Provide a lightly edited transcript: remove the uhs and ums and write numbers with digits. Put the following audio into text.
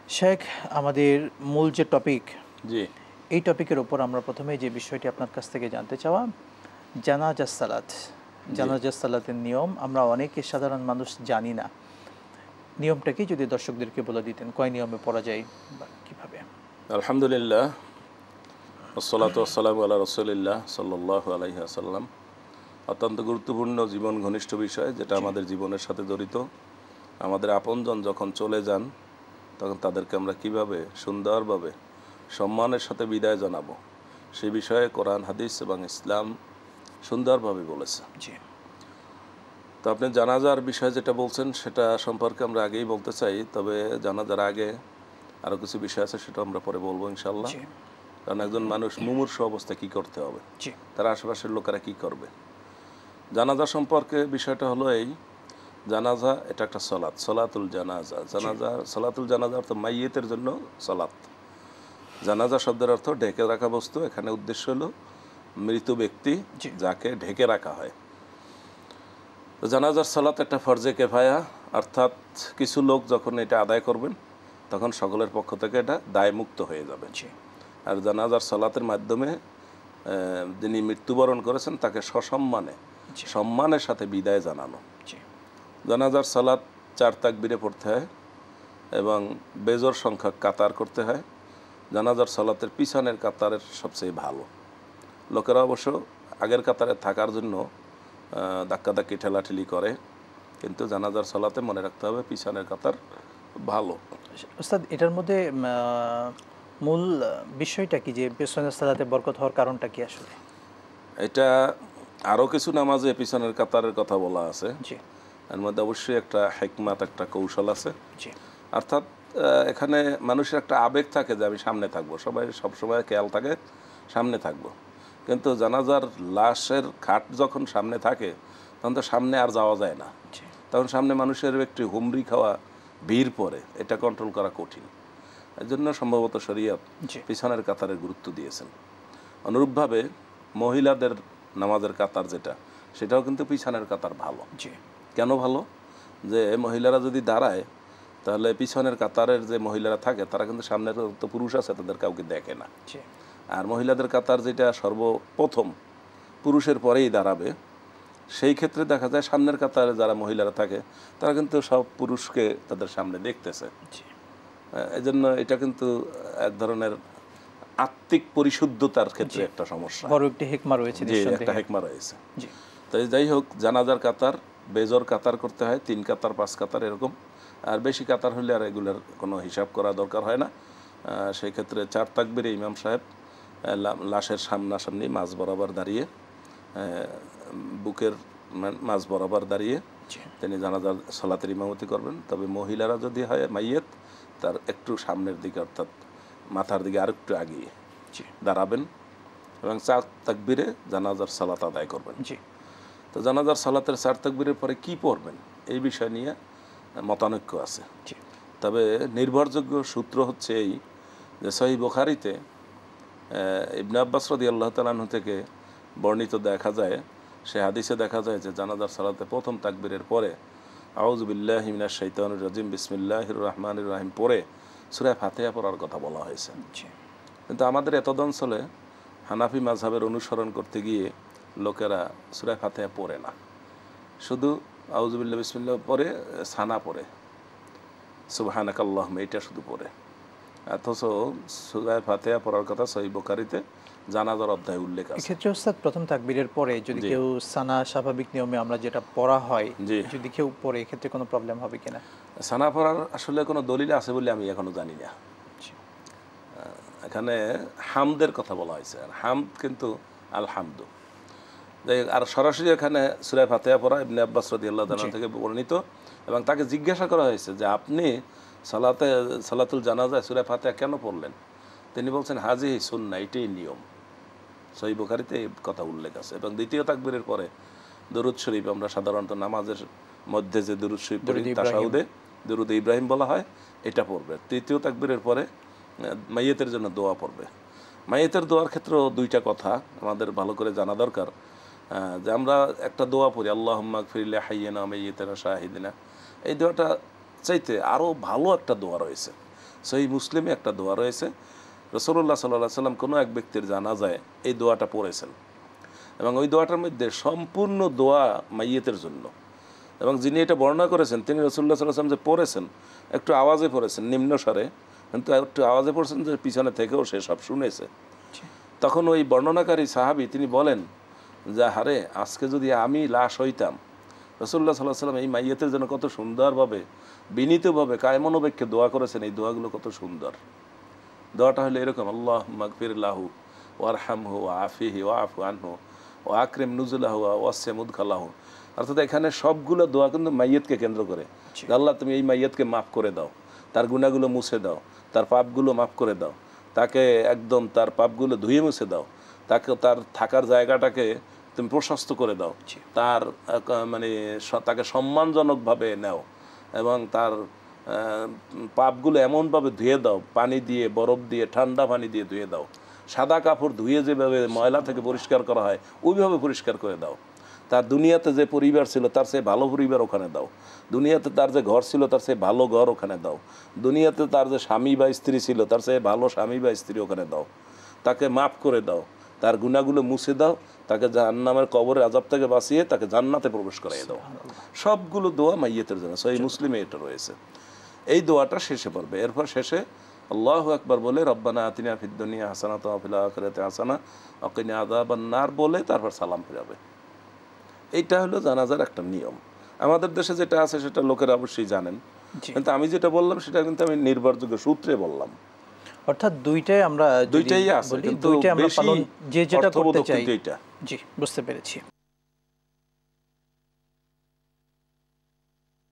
শেখ, আমাদের মূল যে টপিক, জি এই টপিকের উপর আমরা প্রথমে যে বিষয়টি আপনার কাছ থেকে জানতে চাওয়া, জানাজা সালাত। জানাজা সালাতের নিয়ম আমরা অনেকে সাধারণ মানুষ জানি না। নিয়মটা কি যদি দর্শকদেরকে বলে দিতেন, কয় নিয়মে পড়া যায় বা কীভাবে? আলহামদুলিল্লাহ, আসসালাতু ওয়াসসালামু আলা রাসূলিল্লাহ সাল্লাল্লাহু আলাইহি ওয়াসাল্লাম। অত্যন্ত গুরুত্বপূর্ণ জীবন ঘনিষ্ঠ বিষয়, যেটা আমাদের জীবনের সাথে জড়িত। আমাদের আপনজন যখন চলে যান, তখন তাদেরকে আমরা কিভাবে সুন্দরভাবে সম্মানের সাথে বিদায় জানাবো, সেই বিষয়ে কোরআন, হাদিস এবং ইসলাম সুন্দরভাবে বলেছে। জি, তো আপনি জানাজার বিষয় যেটা বলছেন, সেটা সম্পর্কে আমরা আগেই বলতে চাই। তবে জানাজার আগে আরও কিছু বিষয় আছে, সেটা আমরা পরে বলবো ইনশাল্লাহ। জি, কারণ একজন মানুষ মুমূর্ষু অবস্থায় কী করতে হবে, জি, তার আশেপাশের লোকেরা কী করবে। জানাজা সম্পর্কে বিষয়টা হলো এই, জানাজা এটা একটা সলাৎ, সলাতুল জানাজা। সলাতুল জানাজা অর্থ মাইয়েতের জন্য সলাৎ। জানাজা শব্দের অর্থ ঢেকে রাখা বস্তু। এখানে উদ্দেশ্য হলো মৃত ব্যক্তি জি, যাকে ঢেকে রাখা হয়। তো জানাজার সালাত একটা ফরজে কেফায়া, অর্থাৎ কিছু লোক যখন এটা আদায় করবেন, তখন সকলের পক্ষ থেকে এটা দায়মুক্ত হয়ে যাবে। জি, আর জানাজার সালাতের মাধ্যমে যিনি মৃত্যুবরণ করেছেন তাকে সসম্মানে, জি, সম্মানের সাথে বিদায় জানানো। জি, জানাজার সালাত 4 তাকবীরে পড়তে হয় এবং বেজোর সংখ্যক কাতার করতে হয়। জানাজার সালাতের পিছনের কাতারের সবচেয়ে ভালো। লোকেরা অবশ্য আগের কাতারে থাকার জন্য ধাক্কাধাক্কি ঠেলাঠেলি করে, কিন্তু জানাজার সালাতে মনে রাখতে হবে পিছনের কাতার ভালো। ওস্তাদ, এটার মধ্যে মূল বিষয়টা কি, যে পেছনের সালাতে বরকত হওয়ার কারণটা কি আসলে? এটা আরও কিছু নামাজে পিছনের কাতারের কথা বলা আছে। জি, এর মধ্যে অবশ্যই একটা হেকমাত, একটা কৌশল আছে। জি, অর্থাৎ এখানে মানুষের একটা আবেগ থাকে যে আমি সামনে থাকবো, সবাই সবসময় খেয়াল থাকে সামনে থাকবো। কিন্তু জানাজার লাশের খাট যখন সামনে থাকে, তখন তো সামনে আর যাওয়া যায় না। জি, তখন সামনে মানুষের একটি হুমড়ি খাওয়া ভিড় পড়ে, এটা কন্ট্রোল করা কঠিন। এই জন্য সম্ভবত শরীয়ত জি, পিছনের কাতারে গুরুত্ব দিয়েছেন। অনুরূপভাবে মহিলাদের নামাজের কাতার যেটা, সেটাও কিন্তু পিছনের কাতার ভালো। জি, কেন ভালো? যে মহিলারা যদি দাঁড়ায়, তাহলে পিছনের কাতারের যে মহিলারা থাকে, তারা কিন্তু সামনের তো পুরুষ আছে, তাদের কাউকে দেখে না। জি, আর মহিলাদের কাতার যেটা সর্বপ্রথম পুরুষের পরেই দাঁড়াবে, সেই ক্ষেত্রে দেখা যায় সামনের কাতারে যারা মহিলারা থাকে, তারা কিন্তু সব পুরুষকে তাদের সামনে দেখতেছে। জি, এই জন্য এটা কিন্তু এক ধরনের আত্মিক পরিশুদ্ধতার ক্ষেত্রে জি, একটা সমস্যা, বড় একটি হিকমা রয়েছে যে একটা নিঃসন্দেহে। হেকমা রয়েছে। জি, তাই যাই হোক, জানাজার কাতার বেজর কাতার করতে হয়, 3 কাতার 5 কাতার এরকম। আর বেশি কাতার হলে আর এগুলোর কোনো হিসাব করা দরকার হয় না। সেই ক্ষেত্রে 4 তাকবীরে ইমাম সাহেব লাশের সামনাসামনি মাঝ বরাবর দাঁড়িয়ে, বুকের মাঝ বরাবর দাঁড়িয়ে জি, তিনি জানাজার সালাতের ইমামতি করবেন। তবে মহিলারা যদি হয় মাইয়েত, তার একটু সামনের দিকে, অর্থাৎ মাথার দিকে আর একটু আগিয়ে জি, দাঁড়াবেন এবং 4 তাকবীরে জানাজার সালাত আদায় করবেন। জি, তো জানাজার সালাতের 4 তাকবীরের পরে কি পড়বেন, এই বিষয় নিয়ে মতানৈক্য আছে। জি, তবে নির্ভরযোগ্য সূত্র হচ্ছে এই, যে সহিহ বুখারীতে ইবনে আব্বাস রাদিয়াল্লাহু তাআলা আনহু থেকে বর্ণিত দেখা যায়, সে হাদিসে দেখা যায় যে জানাজার সালাতে প্রথম তাকবীরের পরে আউযু বিল্লাহি মিনাশ শাইতানির রাজিম বিসমিল্লাহির রহমানির রহিম পড়ে সূরা ফাতিহা পড়ার কথা বলা হয়েছে। জি, কিন্তু আমাদের এতদ অঞ্চলে হানাফি মাযহাবের অনুসরণ করতে গিয়ে লোকেরা সূরা ফাতিহা পড়ে না, শুধু আউযু বিল্লাহি বিসমিল্লাহ পড়ে, সানা পড়ে, সুবহানাকাল্লাহুম্মা, এটা শুধু পড়ে। অথচ সূরা ফাতিহা পড়ার কথা সহিহ বুখারীতে জানাজার অধ্যায়ে উল্লেখ আছে। এক্ষেত্রে ওস্তাদ প্রথম তাকবীরের পরে যদি জি। কেউ সানা স্বাভাবিক নিয়মে আমরা যেটা পড়া হয়, জি। যদি কেউ পড়ে, এক্ষেত্রে কোনো প্রবলেম হবে কিনা? সানা পড়ার আসলে কোনো দলিল আছে বলে আমি এখনো জানি না। জি, এখানে হামদের কথা বলা হয়েছে, আর হামদ কিন্তু আলহামদু। আর সরাসরি এখানে সূরা ফাতিহা পড়া ইবনে আব্বাস রাদিয়াল্লাহু তাআলা থেকে বর্ণিত, এবং তাকে জিজ্ঞাসা করা হয়েছে যে আপনি সালাতুল জানাজায় সূরা ফাতিহা কেন পড়লেন? তিনি বলছেন হাজিহি সুন্নাহ, এটাই নিয়ম। সহিহ বুখারীতে এই কথা উল্লেখ আছে। এবং দ্বিতীয় তাকবীরের পরে দরুদ শরীফ, আমরা সাধারণত নামাজের মধ্যে যে দরুদ শরীফ পড়ি, দরুদ ইব্রাহিম। তাশাহুদে দরুদ ইব্রাহিম বলা হয়, এটা পড়বে। তৃতীয় তাকবীরের পরে মাইয়েতের জন্য দোয়া পড়বে। মাইয়েতের দোয়ার ক্ষেত্রেও দুইটা কথা আমাদের ভালো করে জানা দরকার। যে আমরা একটা দোয়া পড়ি, আল্লাহুম্মা গফির লি হাইয়িনা ওয়া মাইয়িতিনা শাহিদিনা, এই দোয়াটা চাইতে আরও ভালো একটা দোয়া রয়েছে, সহিহ মুসলিমে একটা দোয়া রয়েছে, রাসূলুল্লাহ সাল্লাল্লাহু আলাইহি সাল্লাম কোনো এক ব্যক্তির জানাজায় এই দোয়াটা পড়েছেন, এবং ওই দোয়াটার মধ্যে সম্পূর্ণ দোয়া মাইয়েতের জন্য। এবং যিনি এটা বর্ণনা করেছেন তিনি রাসূলুল্লাহ সাল্লাল্লাহু আলাইহি সাল্লাম যে পড়েছেন একটু আওয়াজে পড়েছেন, নিম্ন স্বরে, কিন্তু একটু আওয়াজে পড়েছেন যে পিছনে থেকেও সে সব শুনেছে। তখন ওই বর্ণনাকারী সাহাবী তিনি বলেন যে হারে, আজকে যদি আমি লাশ হইতাম, রাসূলুল্লাহ সাল্লাল্লাহু আলাইহি সাল্লাম এই মাইয়েতের জন্য কত সুন্দরভাবে বিনীতভাবে কায়মনোবাক্যে দোয়া করেছেন, এই দোয়াগুলো কত সুন্দর। দোয়াটা হলো এরকম, আল্লাহুম্মা গফির লাহু ওয়ারহামহু ওয়াআফিহি ওয়াআফু আনহু ওয়া আকরিম নুজুলাহু ওয়া ওয়াসি মুদখালাহু। অর্থাৎ এখানে সবগুলো দোয়া কিন্তু মাইয়েতকে কেন্দ্র করে, আল্লাহ তুমি এই মাইয়েতকে মাফ করে দাও, তার গুনাহগুলো মুছে দাও, তার পাপগুলো মাফ করে দাও, তাকে একদম তার পাপগুলো ধুয়ে মুছে দাও, তাকে তার থাকার জায়গাটাকে তুমি প্রশস্ত করে দাও, তার মানে তাকে সম্মানজনকভাবে নাও, এবং তার পাপগুলো এমনভাবে ধুয়ে দাও, পানি দিয়ে, বরফ দিয়ে, ঠান্ডা পানি দিয়ে ধুয়ে দাও, সাদা কাপড় ধুয়ে যেভাবে ময়লা থেকে পরিষ্কার করা হয় ওইভাবে পরিষ্কার করে দাও। তার দুনিয়াতে যে পরিবার ছিল তার চেয়ে ভালো পরিবার ওখানে দাও, দুনিয়াতে তার যে ঘর ছিল তার চেয়ে ভালো ঘর ওখানে দাও, দুনিয়াতে তার যে স্বামী বা স্ত্রী ছিল তার চেয়ে ভালো স্বামী বা স্ত্রী ওখানে দাও, তাকে মাফ করে দাও, তার গুনাহগুলো মুছে দাও, তাকে জাহান্নামের কবরের আযাব থেকে বাঁচিয়ে তাকে জান্নাতে প্রবেশ করাইয়ে দাও। সবগুলো দোয়া মাইয়েতের জন্য, সহিহ মুসলিমে এটা রয়েছে। এই দোয়াটা শেষে পড়বে, এরপর শেষে আল্লাহু আকবার বলে রব্বানা আতিনা ফিদ দুনিয়া হাসানাতাও ওয়া ফিল আখিরাতি হাসানা ওয়া কিনা আযাবান নার বলে তারপর সালাম ফিরাবে। এইটা হলো জানাজার একটা নিয়ম। আমাদের দেশে যেটা আছে সেটা লোকেরা অবশ্যই জানেন, কিন্তু আমি যেটা বললাম সেটা কিন্তু আমি নির্ভরযোগ্য সূত্রে বললাম। অর্থাৎ দুইটাই আমরা দুইটাই আছে, কিন্তু দুইটাই আমরা পালন যে যেটা করতে চাই। এইটা জি, বুঝতে পেরেছি।